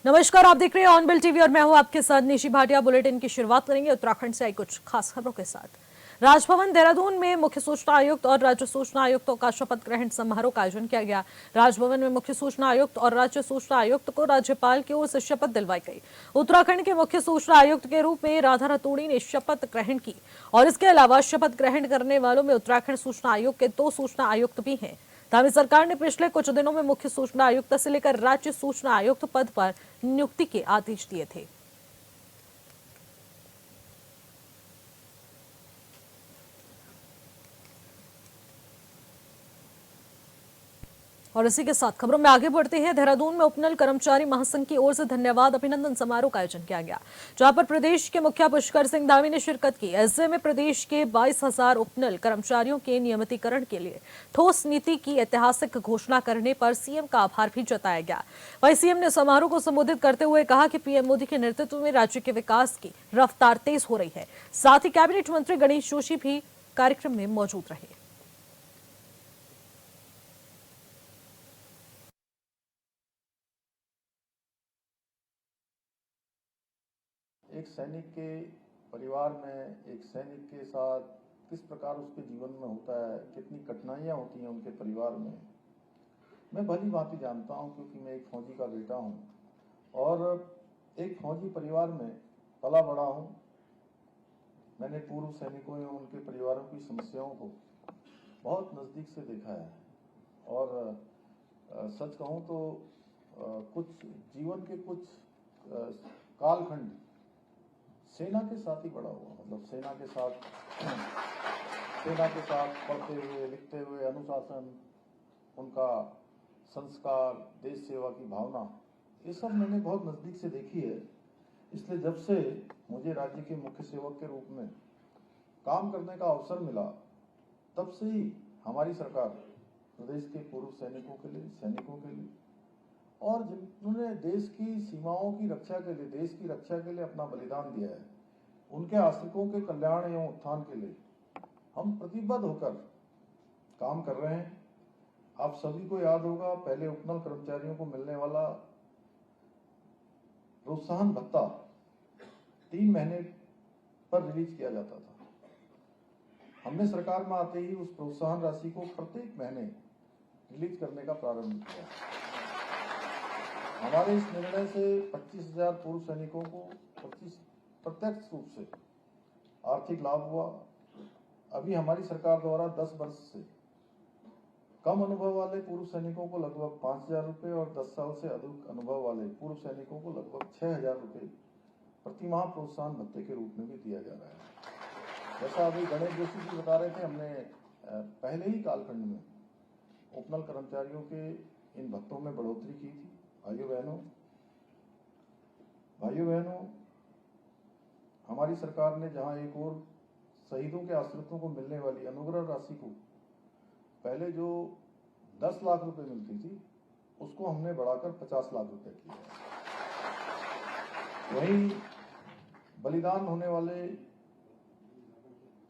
नमस्कार, आप देख रहे हैं ऑन बिल टीवी और मैं हूं आपके साथ निशी भाटिया। बुलेटिन की शुरुआत करेंगे उत्तराखंड से आई कुछ खास खबरों के साथ। राजभवन देहरादून में मुख्य सूचना आयुक्त और राज्य सूचना आयुक्तों का शपथ ग्रहण समारोह का आयोजन किया गया। राजभवन में मुख्य सूचना आयुक्त और राज्य सूचना आयुक्त को राज्यपाल की ओर से शपथ दिलवाई गई। उत्तराखंड के मुख्य सूचना आयुक्त के रूप में राधा रतूड़ी ने शपथ ग्रहण की और इसके अलावा शपथ ग्रहण करने वालों में उत्तराखंड सूचना आयोग के 2 सूचना आयुक्त भी हैं। धामी सरकार ने पिछले कुछ दिनों में मुख्य सूचना आयुक्त से लेकर राज्य सूचना आयुक्त पद पर नियुक्ति के आदेश दिए थे। और इसी के साथ खबरों में आगे बढ़ते हैं। देहरादून में उपनल कर्मचारी महासंघ की ओर से धन्यवाद अभिनंदन समारोह का आयोजन किया गया, जहां पर प्रदेश के मुखिया पुष्कर सिंह धामी ने शिरकत की। ऐसे में प्रदेश के 22,000 उपनल कर्मचारियों के नियमितीकरण के लिए ठोस नीति की ऐतिहासिक घोषणा करने पर सीएम का आभार भी जताया गया। वहीं सीएम ने समारोह को संबोधित करते हुए कहा कि पीएम मोदी के नेतृत्व में राज्य के विकास की रफ्तार तेज हो रही है। साथ ही कैबिनेट मंत्री गणेश जोशी भी कार्यक्रम में मौजूद रहे। एक सैनिक के परिवार में एक सैनिक के साथ किस प्रकार उसके जीवन में होता है, कितनी कठिनाइयां होती हैं उनके परिवार में, मैं भली भांति जानता हूं, क्योंकि मैं एक फौजी का बेटा हूं और एक फौजी परिवार में पला बड़ा हूं। मैंने पूर्व सैनिकों एवं उनके परिवारों की समस्याओं को बहुत नज़दीक से देखा है और सच कहूं तो कुछ जीवन के कुछ कालखंड सेना के साथ ही बड़ा हुआ। मतलब सेना के साथ पढ़ते हुए लिखते हुए अनुशासन, उनका संस्कार, देश सेवा की भावना, ये सब मैंने बहुत नज़दीक से देखी है। इसलिए जब से मुझे राज्य के मुख्य सेवक के रूप में काम करने का अवसर मिला, तब से ही हमारी सरकार प्रदेश के पूर्व सैनिकों के लिए और जिन्होंने देश की सीमाओं की रक्षा के लिए, देश की रक्षा के लिए अपना बलिदान दिया है, उनके आश्रितों के कल्याण एवं उत्थान के लिए हम प्रतिबद्ध होकर काम कर रहे हैं। आप सभी को याद होगा, पहले उपनल कर्मचारियों को मिलने वाला प्रोत्साहन भत्ता 3 महीने पर रिलीज किया जाता था। हमने सरकार में आते ही उस प्रोत्साहन राशि को प्रत्येक महीने रिलीज करने का प्रारंभ किया। हमारे इस निर्णय से 25,000 पूर्व सैनिकों को प्रत्यक्ष रूप से आर्थिक लाभ हुआ। अभी हमारी सरकार द्वारा 10 वर्ष से कम अनुभव वाले पूर्व सैनिकों को लगभग 5,000 रुपये और 10 साल से अधिक अनुभव वाले पूर्व सैनिकों को लगभग 6,000 रुपये प्रति माह प्रोत्साहन भत्ते के रूप में भी दिया जा रहा है। जैसा अभी गणेश जोशी जी बता रहे थे, हमने पहले ही कालखंड में उपनल कर्मचारियों के इन भत्तों में बढ़ोतरी की थी। भाइयों बहनों, हमारी सरकार ने जहां एक और शहीदों के आश्रितों को मिलने वाली अनुग्रह राशि को पहले जो 10 लाख रुपए मिलती थी, उसको हमने बढ़ाकर 50 लाख रुपए किया है। वहीं बलिदान होने वाले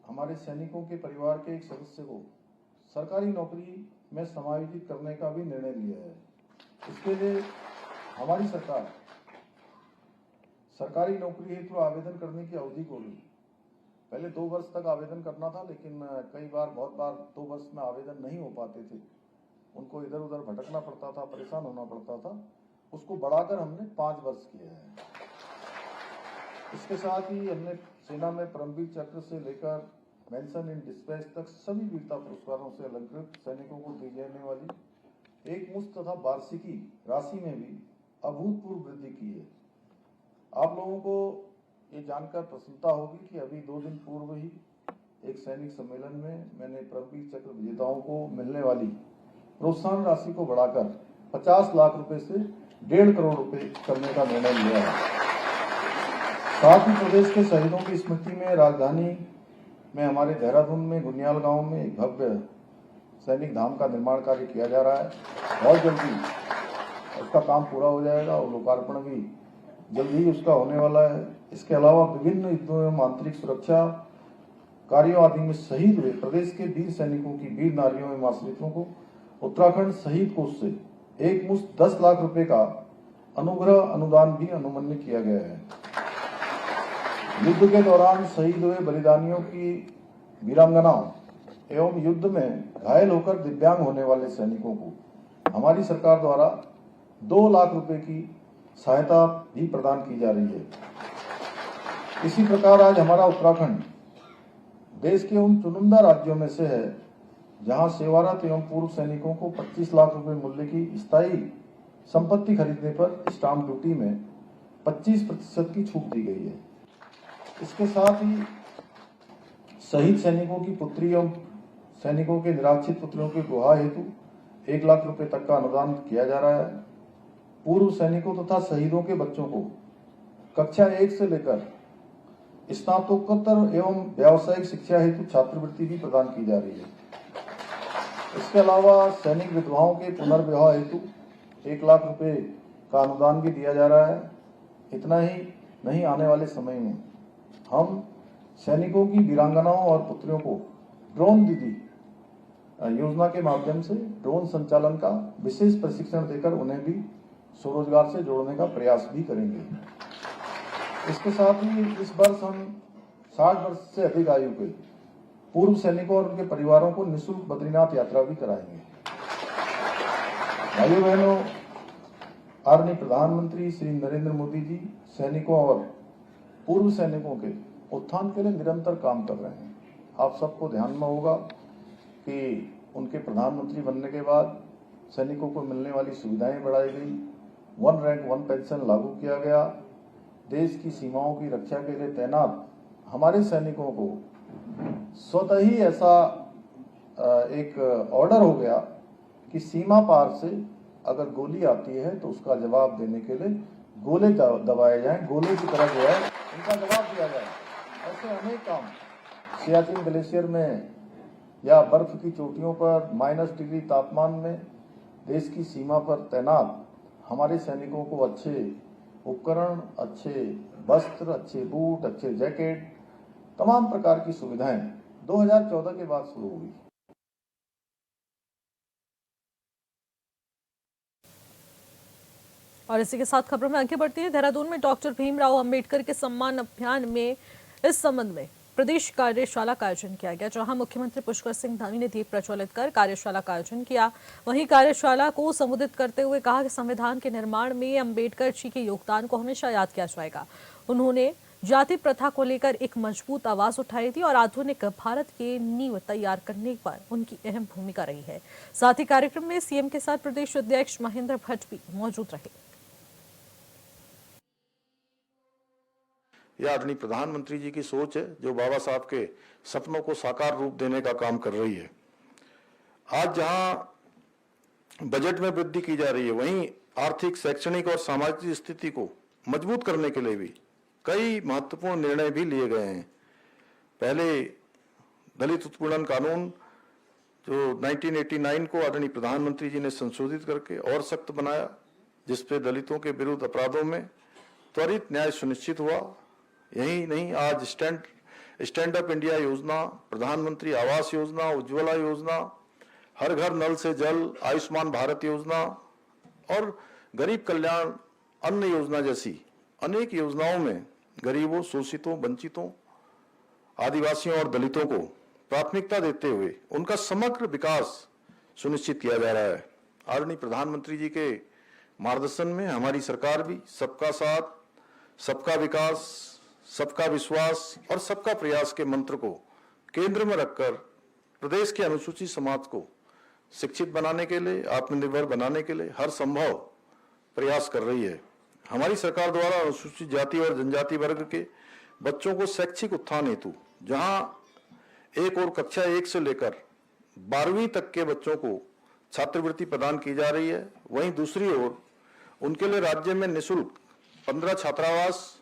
हमारे सैनिकों के परिवार के एक सदस्य को सरकारी नौकरी में समायोजित करने का भी निर्णय लिया है। इसके लिए हमारी सरकार सरकारी नौकरी हेतु आवेदन करने की अवधि को भी पहले 2 वर्ष तक आवेदन करना था, लेकिन बहुत बार 2 वर्ष में आवेदन नहीं हो पाते थे, उनको इधर उधर भटकना पड़ता था, परेशान होना पड़ता था, उसको बढ़ाकर हमने 5 वर्ष किया है। इसके साथ ही हमने सेना में परमवीर चक्र से लेकर मेंशन इन डिस्पैच तक सभी वीरता पुरस्कारों से अलंकृत सैनिकों को दी जाने वाली एक मुश्त तथा वार्षिकी राशि में भी अभूतपूर्व वृद्धि की है। आप लोगों को ये जानकर प्रसन्नता होगी कि अभी 2 दिन पूर्व ही एक सैनिक सम्मेलन में मैंने परमवीर चक्र विजेताओं को मिलने वाली प्रोत्साहन राशि को बढ़ाकर 50 लाख रुपए से 1.5 करोड़ रुपए करने का निर्णय लिया है। साथ ही प्रदेश के शहीदों की स्मृति में राजधानी में हमारे देहरादून में गुनियाल गांव में एक भव्य सैनिक धाम का निर्माण कार्य किया जा रहा है। बहुत जल्दी उसका काम पूरा हो जाएगा और लोकार्पण भी जल्दी ही उसका होने वाला है। इसके अलावा विभिन्न युद्धों एवं आंतरिक सुरक्षा कार्यों आदि में शहीद हुए प्रदेश के वीर सैनिकों की वीर नारियों एवं आश्रितों को उत्तराखंड शहीद कोष से एक मुश्त 10 लाख रुपए का अनुग्रह अनुदान भी अनुमन्य किया गया है। युद्ध के दौरान शहीद हुए बलिदानियों की वीरांगनाओं एवं युद्ध में घायल होकर दिव्यांग होने वाले सैनिकों को हमारी सरकार द्वारा 2 लाख रुपए की सहायता भी प्रदान की जा रही है। इसी प्रकार आज हमारा उत्तराखंड देश के उन चुनिंदा राज्यों में से है जहां सेवारत एवं पूर्व सैनिकों को 25 लाख रुपए मूल्य की स्थायी संपत्ति खरीदने पर स्टाम्प ड्यूटी में 25% की छूट दी गई है। इसके साथ ही शहीद सैनिकों की पुत्री एवं सैनिकों के निराश्रित पुत्रों के विवाह हेतु 1 लाख रुपए तक का अनुदान किया जा रहा है। पूर्व सैनिकों तथा शहीदों के बच्चों को कक्षा 1 से लेकर स्नातकोत्तर एवं व्यावसायिक शिक्षा हेतु छात्रवृत्ति भी प्रदान की जा रही है। इसके अलावा सैनिक विधवाओं के पुनर्विवाह हेतु 1 लाख रुपए का अनुदान भी दिया जा रहा है। इतना ही नहीं, आने वाले समय में हम सैनिकों की वीरांगनाओं और पुत्रियों को ड्रोन दीदी योजना के माध्यम से ड्रोन संचालन का विशेष प्रशिक्षण देकर उन्हें भी स्वरोजगार से जोड़ने का प्रयास भी करेंगे। इसके साथ ही इस वर्ष हम 60 वर्ष से अधिक आयु के पूर्व सैनिकों और उनके परिवारों को निःशुल्क बद्रीनाथ यात्रा भी कराएंगे। भाइयों बहनों, आदरणीय प्रधानमंत्री श्री नरेंद्र मोदी जी सैनिकों और पूर्व सैनिकों के उत्थान के लिए निरंतर काम कर रहे हैं। आप सबको ध्यान में होगा कि उनके प्रधानमंत्री बनने के बाद सैनिकों को मिलने वाली सुविधाएं बढ़ाई गई, 1 रैंक 1 पेंशन लागू किया गया, देश की सीमाओं की रक्षा के लिए तैनात हमारे सैनिकों को स्वतः ही ऐसा एक ऑर्डर हो गया कि सीमा पार से अगर गोली आती है तो उसका जवाब देने के लिए गोले दबाए जाएं, गोले की तरह जो है उनका जवाब दिया जाए। ऐसे अनेक काम सियाचिन ग्लेशियर में या बर्फ की चोटियों पर -डिग्री तापमान में देश की सीमा पर तैनात हमारे सैनिकों को अच्छे उपकरण, अच्छे वस्त्र, अच्छे बूट, अच्छे जैकेट, तमाम प्रकार की सुविधाएं 2014 के बाद शुरू हुई। और इसी के साथ खबरों में आगे बढ़ती है। देहरादून में डॉक्टर भीमराव अंबेडकर के सम्मान अभियान में इस संबंध में प्रदेश कार्यशाला का आयोजन किया गया, जहां मुख्यमंत्री पुष्कर सिंह धामी ने दीप प्रज्वलित कर कार्यशाला का आयोजन किया। वहीं कार्यशाला को संबोधित करते हुए कहा कि संविधान के निर्माण में अंबेडकर जी के योगदान को हमेशा याद किया जाएगा। उन्होंने जाति प्रथा को लेकर एक मजबूत आवाज उठाई थी और आधुनिक भारत की नींव तैयार करने पर उनकी अहम भूमिका रही है। साथ ही कार्यक्रम में सीएम के साथ प्रदेश अध्यक्ष महेंद्र भट्ट भी मौजूद रहे। यह आदरणीय प्रधानमंत्री जी की सोच है जो बाबा साहब के सपनों को साकार रूप देने का काम कर रही है। आज जहां बजट में वृद्धि की जा रही है, वहीं आर्थिक, शैक्षणिक और सामाजिक स्थिति को मजबूत करने के लिए भी कई महत्वपूर्ण निर्णय भी लिए गए हैं। पहले दलित उत्पीड़न कानून जो 1989 को आदरणीय प्रधानमंत्री जी ने संशोधित करके और सख्त बनाया, जिसपे दलितों के विरुद्ध अपराधों में त्वरित न्याय सुनिश्चित हुआ। यही नहीं, आज स्टैंड अप इंडिया योजना, प्रधानमंत्री आवास योजना, उज्ज्वला योजना, हर घर नल से जल, आयुष्मान भारत योजना और गरीब कल्याण अन्न योजना जैसी अनेक योजनाओं में गरीबों, शोषितों, वंचितों, आदिवासियों और दलितों को प्राथमिकता देते हुए उनका समग्र विकास सुनिश्चित किया जा रहा है। आदरणीय प्रधानमंत्री जी के मार्गदर्शन में हमारी सरकार भी सबका साथ, सबका विकास, सबका विश्वास और सबका प्रयास के मंत्र को केंद्र में रखकर प्रदेश के अनुसूचित समाज को शिक्षित बनाने के लिए, आत्मनिर्भर बनाने के लिए हर संभव प्रयास कर रही है। हमारी सरकार द्वारा अनुसूचित जाति और जनजाति वर्ग के बच्चों को शैक्षिक उत्थान हेतु जहां एक और कक्षा 1 से लेकर 12वीं तक के बच्चों को छात्रवृत्ति प्रदान की जा रही है, वहीं दूसरी ओर उनके लिए राज्य में निःशुल्क 15 छात्रावास,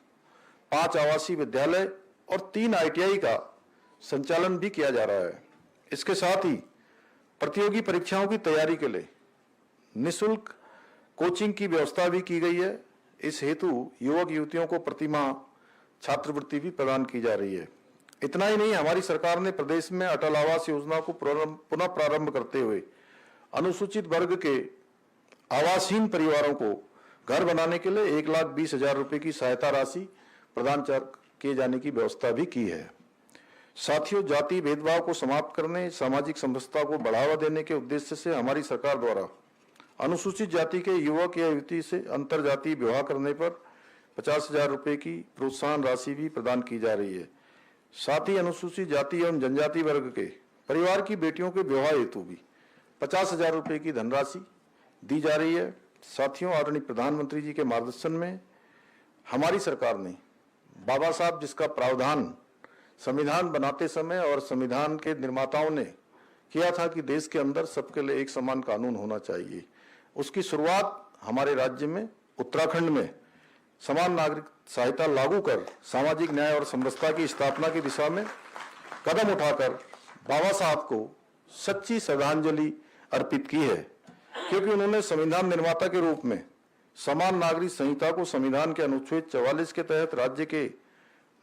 5 आवासीय विद्यालय और 3 ITI का संचालन भी किया जा रहा है। इसके साथ ही प्रतियोगी परीक्षाओं की तैयारी के लिए निःशुल्क कोचिंग की व्यवस्था भी की गई है। इस हेतु युवक युवतियों को प्रतिमाह छात्रवृत्ति भी प्रदान की जा रही है। इतना ही नहीं, हमारी सरकार ने प्रदेश में अटल आवास योजना को पुनः प्रारंभ करते हुए अनुसूचित वर्ग के आवासहीन परिवारों को घर बनाने के लिए 1,20,000 रुपए की सहायता राशि प्रदान किए जाने की व्यवस्था भी की है। साथियों, जाति भेदभाव को समाप्त करने, सामाजिक समरसता को बढ़ावा देने के उद्देश्य से हमारी सरकार द्वारा अनुसूचित जाति के युवक या युवती से अंतरजातीय विवाह करने पर 50,000 रुपए की प्रोत्साहन राशि भी प्रदान की जा रही है। साथ ही अनुसूचित जाति एवं जनजाति वर्ग के परिवार की बेटियों के विवाह हेतु भी 50,000 रुपए की धनराशि दी जा रही है। साथियों, आदरणीय प्रधानमंत्री जी के मार्गदर्शन में हमारी सरकार ने बाबा साहब जिसका प्रावधान संविधान बनाते समय और संविधान के निर्माताओं ने किया था कि देश के अंदर सबके लिए एक समान कानून होना चाहिए, उसकी शुरुआत हमारे राज्य में उत्तराखंड में समान नागरिक सहायता लागू कर सामाजिक न्याय और समरसता की स्थापना की दिशा में कदम उठाकर बाबा साहब को सच्ची श्रद्धांजलि अर्पित की है, क्योंकि उन्होंने संविधान निर्माता के रूप में समान नागरिक संहिता को संविधान के अनुच्छेद 44 के तहत राज्य के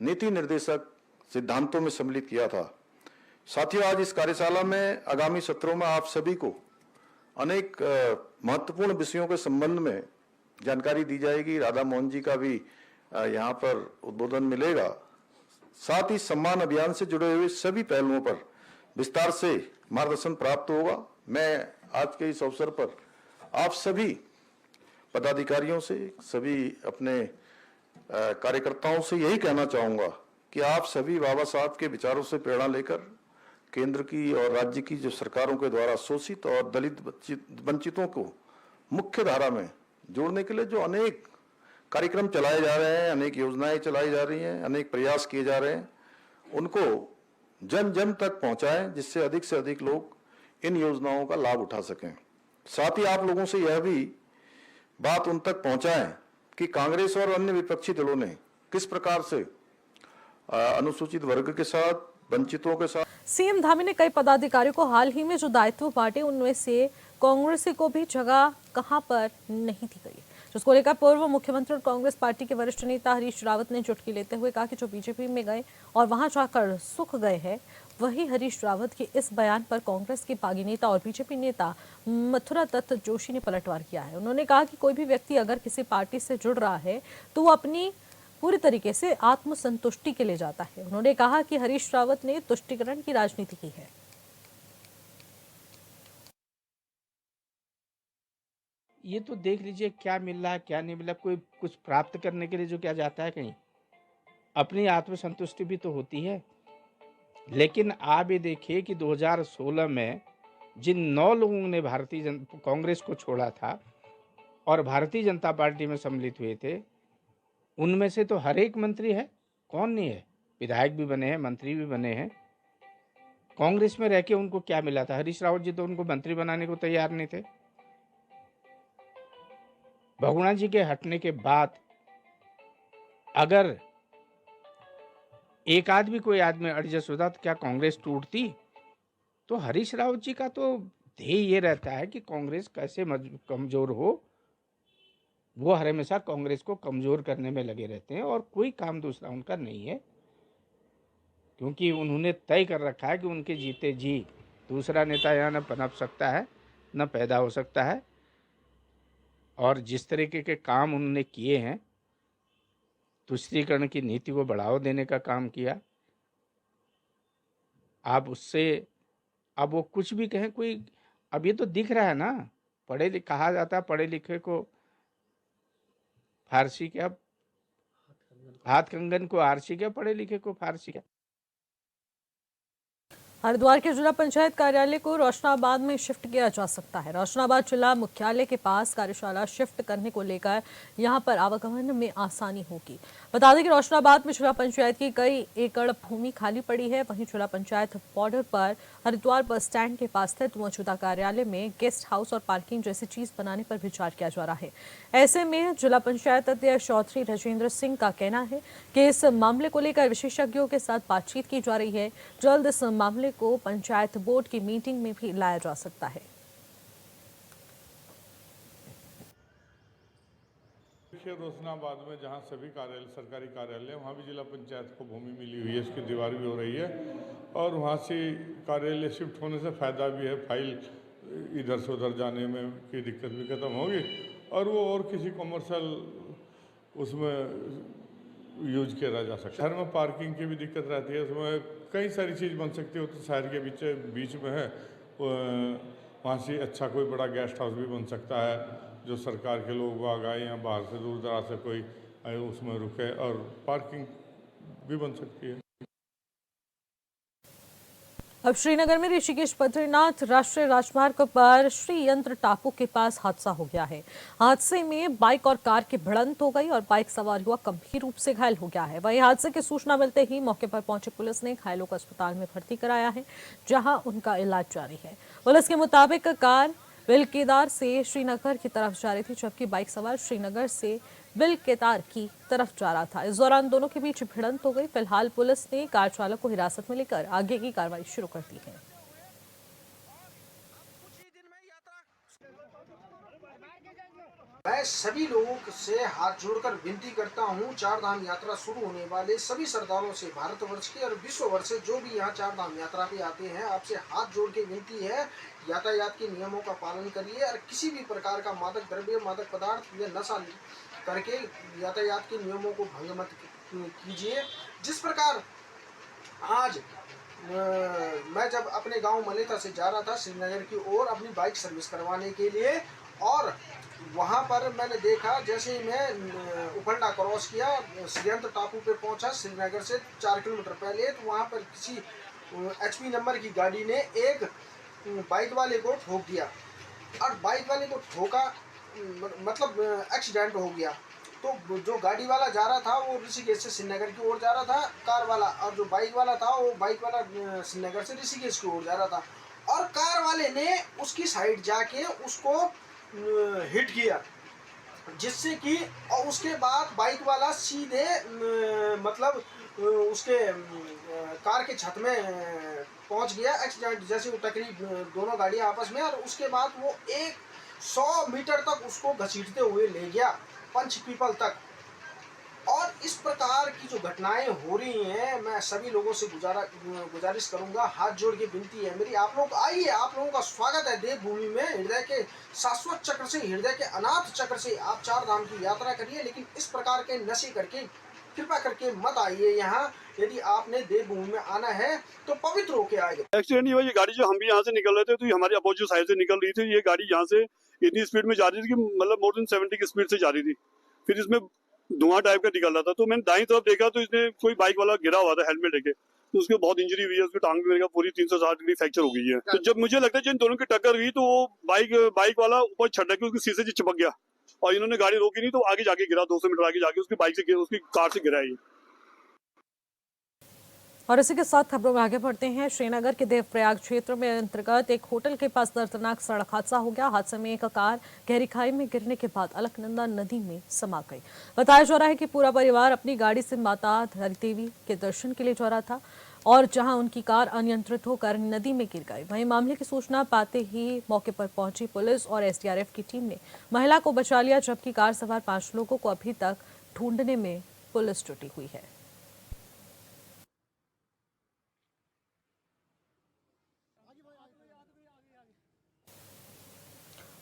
नीति निर्देशक सिद्धांतों में सम्मिलित किया था। साथियों, आज इस कार्यशाला में आगामी सत्रों में आप सभी को अनेक महत्वपूर्ण विषयों के संबंध में जानकारी दी जाएगी। राधा मोहन जी का भी यहाँ पर उद्बोधन मिलेगा। साथ ही सम्मान अभियान से जुड़े हुए सभी पहलुओं पर विस्तार से मार्गदर्शन प्राप्त होगा। मैं आज के इस अवसर पर आप सभी पदाधिकारियों से, सभी अपने कार्यकर्ताओं से यही कहना चाहूँगा कि आप सभी बाबा साहब के विचारों से प्रेरणा लेकर केंद्र की और राज्य की जो सरकारों के द्वारा शोषित और दलित वंचितों को मुख्य धारा में जोड़ने के लिए जो अनेक कार्यक्रम चलाए जा रहे हैं, अनेक योजनाएं चलाई जा रही हैं, अनेक प्रयास किए जा रहे हैं, उनको जन जन तक पहुंचाएं, जिससे अधिक से अधिक लोग इन योजनाओं का लाभ उठा सकें। साथ ही आप लोगों से यह भी बात उन तक पहुंचाएं कि कांग्रेस और अन्य विपक्षी दलों ने किस प्रकार से अनुसूचित वर्ग के साथ, वंचितों के साथ। सीएम धामी ने कई पदाधिकारियों को हाल ही में जो दायित्व बांटे उनमें से कांग्रेस को भी जगह कहां पर नहीं दी गई, जिसको लेकर पूर्व मुख्यमंत्री और कांग्रेस पार्टी के वरिष्ठ नेता हरीश रावत ने चुटकी लेते हुए कहा कि जो बीजेपी में गए और वहां जाकर सुख गए हैं, वही हरीश रावत के इस बयान पर कांग्रेस के बागी नेता और बीजेपी नेता मथुरा दत्त जोशी ने पलटवार किया है। उन्होंने कहा कि कोई भी व्यक्ति अगर किसी पार्टी से जुड़ रहा है तो वो अपनी पूरी तरीके से आत्मसंतुष्टि के लिए जाता है। उन्होंने कहा कि हरीश रावत ने तुष्टीकरण की राजनीति की है। ये तो देख लीजिए क्या मिल रहा है क्या नहीं मिल रहा। कोई कुछ प्राप्त करने के लिए जो क्या जाता है कहीं, अपनी आत्मसंतुष्टि भी तो होती है। लेकिन आप ये देखिए कि 2016 में जिन 9 लोगों ने कांग्रेस को छोड़ा था और भारतीय जनता पार्टी में सम्मिलित हुए थे, उनमें से तो हर एक मंत्री है, कौन नहीं है, विधायक भी बने हैं, मंत्री भी बने हैं। कांग्रेस में रह के उनको क्या मिला था? हरीश रावत जी तो उनको मंत्री बनाने को तैयार नहीं थे। बहुगुणा जी के हटने के बाद अगर एक आदमी कोई आदमी एडजस्ट होता तो क्या कांग्रेस टूटती? तो हरीश रावत जी का तो ध्येय ये रहता है कि कांग्रेस कैसे कमजोर हो, वो हर हमेशा कांग्रेस को कमजोर करने में लगे रहते हैं और कोई काम दूसरा उनका नहीं है, क्योंकि उन्होंने तय कर रखा है कि उनके जीते जी दूसरा नेता यहाँ न पनप सकता है न पैदा हो सकता है। और जिस तरीके के काम उन्होंने किए हैं, तुष्टीकरण की नीति को बढ़ावा देने का काम किया, आप उससे अब वो कुछ भी कहें, कोई अब ये तो दिख रहा है ना, कहा जाता है पढ़े लिखे को फारसी क्या, हाथ कंगन को आरसी क्या, पढ़े लिखे को फारसी क्या। हरिद्वार के जिला पंचायत कार्यालय को रोशनाबाद में शिफ्ट किया जा सकता है। रोशनाबाद जिला मुख्यालय के पास कार्यशाला शिफ्ट करने को लेकर यहां पर आवागमन में आसानी होगी। बता दें कि रोशनाबाद में जिला पंचायत की कई एकड़ भूमि खाली पड़ी है। वहीं जिला पंचायत बॉर्डर पर हरिद्वार बस स्टैंड के पास स्थित मौजूदा कार्यालय में गेस्ट हाउस और पार्किंग जैसी चीज बनाने पर विचार किया जा रहा है। ऐसे में जिला पंचायत अध्यक्ष चौधरी राजेंद्र सिंह का कहना है कि इस मामले को लेकर विशेषज्ञों के साथ बातचीत की जा रही है। जल्द इस मामले को पंचायत बोर्ड की मीटिंग में भी लाया जा सकता है। रोशनाबाद में जहां सभी सरकारी कार्यालय, वहां भी जिला पंचायत को भूमि मिली हुई है, इसकी दीवार भी हो रही है और वहां से कार्यालय शिफ्ट होने से फायदा भी है, फाइल इधर से उधर जाने में की दिक्कत भी खत्म होगी और वो और किसी कमर्शियल उसमें यूज किया जा सकता है। शहर में पार्किंग की भी दिक्कत रहती है, उसमें कई सारी चीज़ बन सकती है। तो शहर के बीच में है, वहाँ से अच्छा कोई बड़ा गेस्ट हाउस भी बन सकता है, जो सरकार के लोग आ गए या बाहर से दूर दराज से कोई आए उसमें रुके, और पार्किंग भी बन सकती है। अब श्रीनगर में ऋषिकेश बद्रीनाथ राष्ट्रीय राजमार्ग पर श्री यंत्र टापू के पास हादसा हो गया है। हादसे में बाइक और कार की भिड़ंत हो गई और बाइक सवार युवक गंभीर रूप से घायल हो गया है। वहीं हादसे की सूचना मिलते ही मौके पर पहुंची पुलिस ने घायलों को अस्पताल में भर्ती कराया है, जहां उनका इलाज जारी है। पुलिस के मुताबिक कार बिलकेदार से श्रीनगर की तरफ जा रही थी, जबकि बाइक सवार श्रीनगर से बिलकेदार की तरफ जा रहा था। इस दौरान दोनों के बीच भिड़ंत हो गई। फिलहाल पुलिस ने कार चालक को हिरासत में लेकर आगे की कार्रवाई शुरू कर दी है। मैं सभी लोगों से हाथ जोड़कर विनती करता हूं, चार धाम यात्रा शुरू होने वाले सभी सरदारों से, भारतवर्ष के और विश्व भर से जो भी यहाँ चार धाम यात्रा पे आते हैं, आपसे हाथ जोड़ के विनती है, यातायात के नियमों का पालन करिए और किसी भी प्रकार का मादक द्रव्य, मादक पदार्थ या नशा करके यातायात के नियमों को भंग मत कीजिए। जिस प्रकार आज मैं जब अपने गांव मलेथा से जा रहा था श्रीनगर की ओर अपनी बाइक सर्विस करवाने के लिए, और वहां पर मैंने देखा जैसे ही मैं उपरडा क्रॉस किया, श्रीयंत्र टापू पे पहुंचा श्रीनगर से 4 किलोमीटर पहले, तो वहां पर किसी HP नंबर की गाड़ी ने एक बाइक वाले को ठोक दिया और बाइक वाले को ठोका, मतलब एक्सीडेंट हो गया। तो जो गाड़ी वाला जा रहा था वो ऋषिकेश से श्रीनगर की ओर जा रहा था, कार वाला, और जो बाइक वाला था वो बाइक वाला श्रीनगर से ऋषिकेश की ओर जा रहा था, और कार वाले ने उसकी साइड जाके उसको हिट किया, जिससे कि, और उसके बाद बाइक वाला सीधे मतलब उसके कार के छत में पहुंच गया। एक्सीडेंट जैसे वो टकरी दोनों गाड़ियां आपस में, और उसके बाद वो 100 मीटर तक उसको घसीटते हुए ले गया, पंच पीपल तक। और इस प्रकार की जो घटनाएं हो रही हैं, मैं सभी लोगों से गुजारिश करूंगा, हाथ जोड़ के विनती है मेरी, आप लोग आइए, आप लोगों का स्वागत है देवभूमि में। हृदय के शाश्वत चक्र से, हृदय के अनाथ चक्र से आप चार धाम की यात्रा करिए, लेकिन इस प्रकार के नशे करके कृपा करके मत आइए यहाँ। यदि आपने देवभूमि में आना है तो पवित्र होके आइए। एक्सीडेंट ये हुआ, ये गाड़ी जो हम भी यहाँ से निकल रहे थे तो ये हमारी अपोजिट साइड से निकल रही थी, ये गाड़ी यहाँ से इतनी स्पीड में जा रही थी कि मतलब मोर देन 70 की स्पीड से जा रही थी। फिर इसमें धुआं टाइप का निकल रहा था, तो मैंने दाईं तरफ देखा तो इसने कोई बाइक वाला गिरा हुआ था हेलमेट लेके, तो उसको बहुत इंजरी हुई है, उसकी टांग में पूरी 360 डिग्री फ्रैक्चर हो गई है। तो जब मुझे लगता है जिन दोनों की टक्कर हुई तो वो बाइक वाला ऊपर छटक के उसके शीशे से चिपक गया, और इन्होंने गाड़ी रोकी नहीं तो आगे जाके गिरा, 200 मीटर आगे जाके उसकी बाइक से, उसकी कार से गिरा है। और इसी के साथ खबरों में आगे बढ़ते हैं। श्रीनगर के देवप्रयाग क्षेत्र में अंतर्गत एक होटल के पास दर्दनाक सड़क हादसा हो गया। हादसे में एक कार गहरी खाई में गिरने के बाद अलकनंदा नदी में समा गई। बताया जा रहा है कि पूरा परिवार अपनी गाड़ी से माता धरी देवी के दर्शन के लिए जा रहा था, और जहां उनकी कार अनियंत्रित होकर नदी में गिर गई। वहीं मामले की सूचना पाते ही मौके पर पहुंची पुलिस और SDRF की टीम ने महिला को बचा लिया, जबकि कार सवार 5 लोगों को अभी तक ढूंढने में पुलिस जुटी हुई है।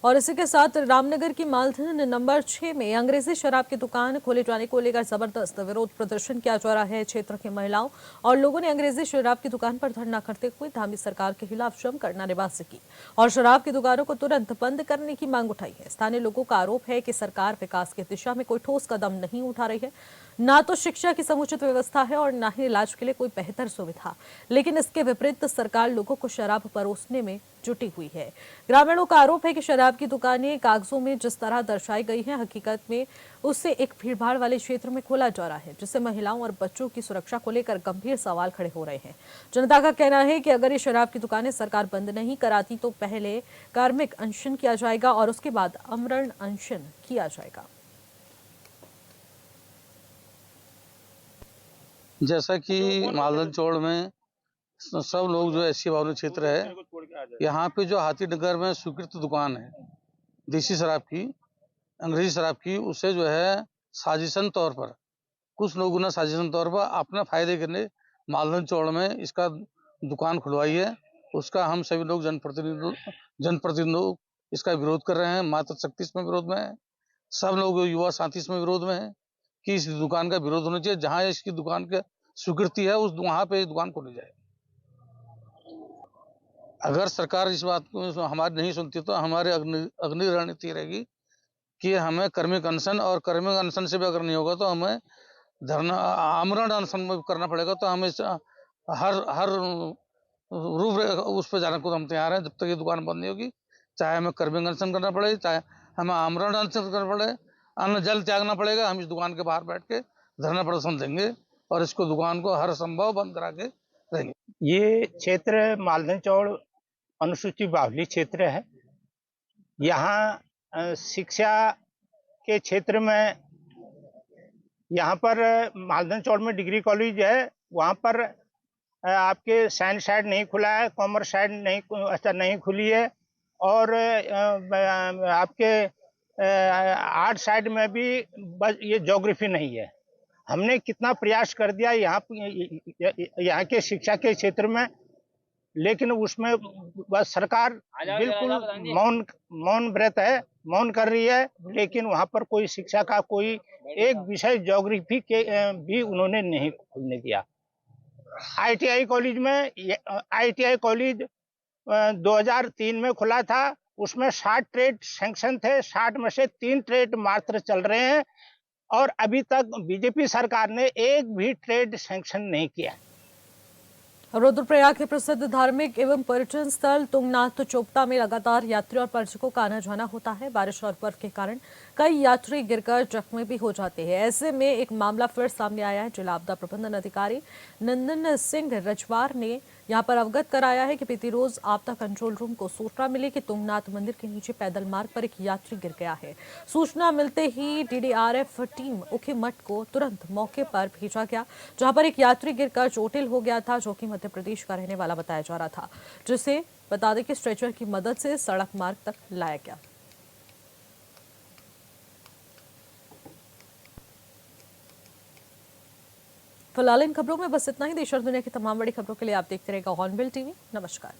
और इसी के साथ रामनगर की मालधन नंबर 6 में अंग्रेजी शराब की दुकान खोले जाने को लेकर जबरदस्त विरोध प्रदर्शन किया जा रहा है। क्षेत्र की महिलाओं और लोगों ने अंग्रेजी शराब की दुकान पर धरना करते हुए धामी सरकार के खिलाफ जमकर नारेबाजी की और शराब की दुकानों को तुरंत बंद करने की मांग उठाई है। स्थानीय लोगों का आरोप है कि सरकार विकास की दिशा में कोई ठोस कदम नहीं उठा रही है, ना तो शिक्षा की समुचित व्यवस्था है और ना ही इलाज के लिए कोई बेहतर सुविधा। लेकिन इसके विपरीत सरकार लोगों को शराब परोसने में जुटी हुई है। ग्रामीणों का आरोप है कि शराब की दुकानें कागजों में जिस तरह दर्शाई गई हैं, हकीकत में उससे एक भीड़भाड़ वाले क्षेत्र में खोला जा रहा है, जिससे महिलाओं और बच्चों की सुरक्षा को लेकर गंभीर सवाल खड़े हो रहे हैं। जनता का कहना है कि अगर ये शराब की दुकानें सरकार बंद नहीं कराती तो पहले कार्मिक अनशन किया जाएगा और उसके बाद आमरण अनशन किया जाएगा। जैसा कि मालदन चौड़ में सब लोग जो एससी बावली क्षेत्र है, यहाँ पे जो हाथीनगर में स्वीकृत दुकान है देसी शराब की, अंग्रेजी शराब की, उसे जो है साजिशन तौर पर कुछ लोगों ने साजिशन तौर पर अपना फायदे के लिए मालदन चौड़ में इसका दुकान खुलवाई है। उसका हम सभी लोग जनप्रतिनिधि इसका विरोध कर रहे हैं। मातृशक्ति इसमें विरोध में है। सब लोग युवा साथी इसमें विरोध में है कि इस दुकान का विरोध होना चाहिए। जहाँ इसकी दुकान की स्वीकृति है उस वहाँ पे दुकान खोली जाए। अगर सरकार इस बात को हमारी नहीं सुनती तो हमारे अग्नि रणनीति रहेगी कि हमें कर्मिक अनशन, और कर्मिक अनशन से भी अगर नहीं होगा तो हमें धरना आमरण अनशन में करना पड़ेगा। तो हमें हर रूप उस पर जाने को हम तैयार हैं जब तक ये दुकान बंद नहीं होगी। चाहे हमें कर्मिक अनशन करना पड़े, चाहे हमें आमरण अनशन करना पड़े, अन्न जल त्यागना पड़ेगा, हम इस दुकान के बाहर बैठ के धरना प्रदर्शन देंगे और इसको दुकान को हर संभव बंद करा के रहेंगे। ये क्षेत्र मालदन चौड़ अनुसूचित बाहुल्य क्षेत्र है। यहाँ शिक्षा के क्षेत्र में यहाँ पर मालदन चौड़ में डिग्री कॉलेज है, वहाँ पर आपके साइंस साइड नहीं खुला है, कॉमर्स साइड नहीं खुली है, और आपके आर्ट साइड में भी बस ये ज्योग्राफी नहीं है। हमने कितना प्रयास कर दिया यहाँ के शिक्षा के क्षेत्र में, लेकिन उसमें बस सरकार बिल्कुल मौन व्रत है, मौन कर रही है। लेकिन वहाँ पर कोई शिक्षा का कोई एक विषय ज्योग्राफी के भी उन्होंने नहीं खुलने दिया। ITI कॉलेज में ITI कॉलेज 2003 में खुला था, उसमें 60 ट्रेड सैंक्शन थे, 60 में से 3 ट्रेड मात्र चल रहे हैं, और अभी तक बीजेपी सरकार ने एक भी ट्रेड सैंक्शन नहीं किया। रुद्रप्रयाग के प्रसिद्ध धार्मिक एवं पर्यटन स्थल तुंगनाथ चोपता में लगातार यात्री और पर्यटकों का आना जाना होता है। बारिश और बर्फ के कारण कई यात्री गिरकर जख्मी भी हो जाते हैं। ऐसे में एक मामला फिर सामने आया है। जिला आपदा प्रबंधन अधिकारी नंदन सिंह रजवार ने यहां पर अवगत कराया है कि बीती रोज आपदा कंट्रोल रूम को सूचना मिली कि तुंगनाथ मंदिर के नीचे पैदल मार्ग पर एक यात्री गिर गया है। सूचना मिलते ही DDRF टीम उखीमठ को तुरंत मौके पर भेजा गया, जहां पर एक यात्री गिरकर चोटिल हो गया था, जो कि मध्य प्रदेश का रहने वाला बताया जा रहा था, जिसे बता दें कि स्ट्रेचर की मदद से सड़क मार्ग तक लाया गया। फिलहाल इन खबरों में बस इतना ही। देश और दुनिया की तमाम बड़ी खबरों के लिए आप देखते रहेगा हॉर्नबिल टीवी। नमस्कार।